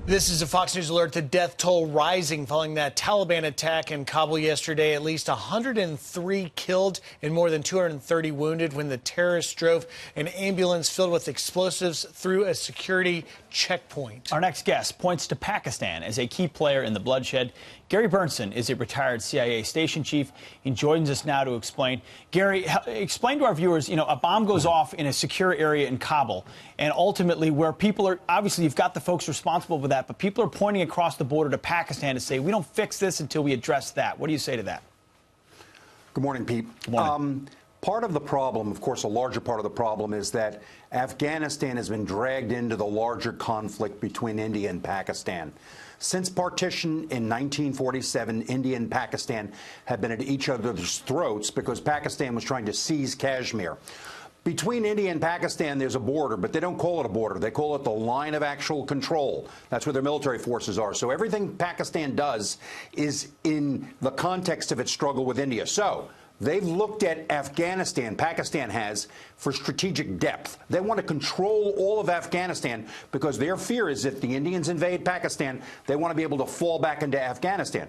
This is a Fox News alert. The death toll rising following that Taliban attack in Kabul yesterday. At least 103 killed and more than 230 wounded when the terrorists drove an ambulance filled with explosives through a security checkpoint. Our next guest points to Pakistan as a key player in the bloodshed. Gary Berntsen is a retired CIA station chief. He joins us now to explain. Gary, explain to our viewers, a bomb goes off in a secure area in Kabul, and ultimately where people are, obviously you've got the folks responsible for that, but people are pointing across the border to Pakistan to say, we don't fix this until we address that. What do you say to that? Good morning, Pete. Good morning. Part of the problem, of course, a larger part of the problem is that Afghanistan has been dragged into the larger conflict between India and Pakistan. Since partition in 1947, India and Pakistan have been at each other's throats because Pakistan was trying to seize Kashmir. Between India and Pakistan, there's a border, but they don't call it a border. They call it the line of actual control. That's where their military forces are. So everything Pakistan does is in the context of its struggle with India. So they've looked at Afghanistan, Pakistan has, for strategic depth. They want to control all of Afghanistan because their fear is if the Indians invade Pakistan, they want to be able to fall back into Afghanistan.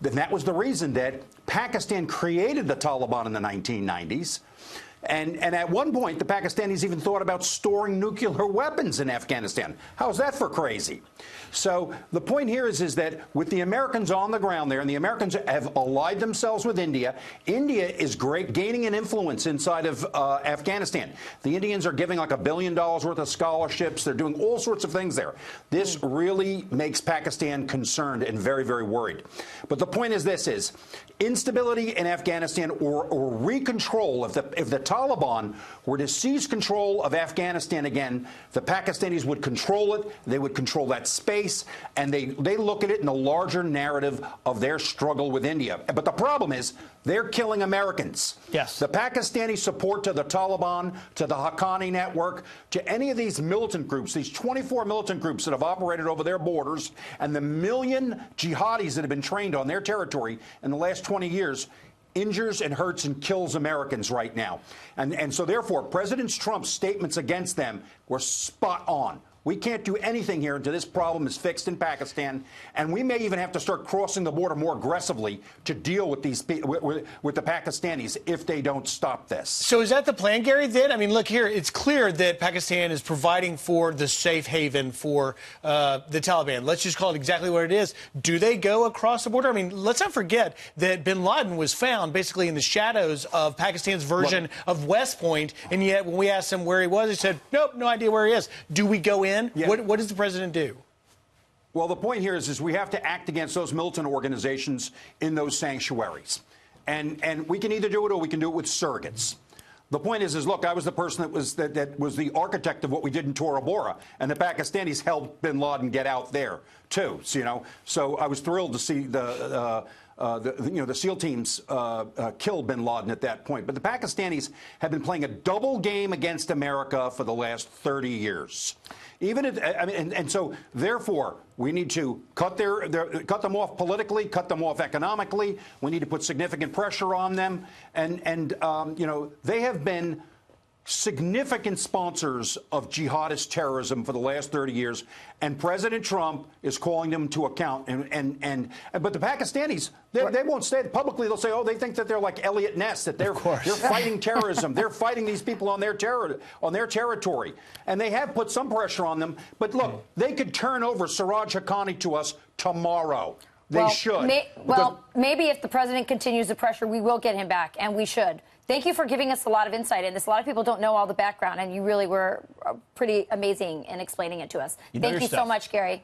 And that was the reason that Pakistan created the Taliban in the 1990s. And at one point, the Pakistanis even thought about storing nuclear weapons in Afghanistan. How's that for crazy? So the point here is that with the Americans on the ground there, and the Americans have allied themselves with India, India is gaining an influence inside of Afghanistan. The Indians are giving like $1 billion worth of scholarships. They're doing all sorts of things there. This really makes Pakistan concerned and very, very worried. But the point is this is instability in Afghanistan or recontrol, if the Taliban were to seize control of Afghanistan again, the Pakistanis would control it, they would control that space, and they look at it in the larger narrative of their struggle with India. But the problem is they're killing Americans. Yes. The Pakistani support to the Taliban, to the Haqqani network, to any of these militant groups, these 24 militant groups that have operated over their borders, and the million jihadis that have been trained on their territory in the last 20 years, injures and hurts and kills Americans right now. And so, therefore, President Trump's statements against them were spot on. We can't do anything here until this problem is fixed in Pakistan, and we may even have to start crossing the border more aggressively to deal with these with the Pakistanis if they don't stop this. So is that the plan, Gary, then? I mean, look here, it's clear that Pakistan is providing for the safe haven for the Taliban. Let's just call it exactly what it is. Do they go across the border? I mean, let's not forget that bin Laden was found basically in the shadows of Pakistan's version of West Point, and yet when we asked him where he was, he said, nope, no idea where he is. Do we go in? Yeah. What does the president do? Well, the point here is we have to act against those militant organizations in those sanctuaries. And we can either do it or we can do it with surrogates. The point is look, I was the person that was the architect of what we did in Tora Bora, and the Pakistanis helped bin Laden get out there, too. So, so I was thrilled to see the SEAL teams kill bin Laden at that point. But the Pakistanis have been playing a double game against America for the last 30 years. And so, therefore, we need to cut them off politically, cut them off economically. We need to put significant pressure on them. And they have been significant sponsors of jihadist terrorism for the last 30 years, and President Trump is calling them to account. But the Pakistanis, they won't say it publicly. They'll say, oh, they think that they're like Elliot Ness, that they're fighting terrorism. They're fighting these people on their territory, and they have put some pressure on them. But look, they could turn over Siraj Haqqani to us tomorrow. They should. Maybe if the president continues the pressure, we will get him back, and we should. Thank you for giving us a lot of insight in this. A lot of people don't know all the background, and you really were pretty amazing in explaining it to us. Thank you so much, Gary.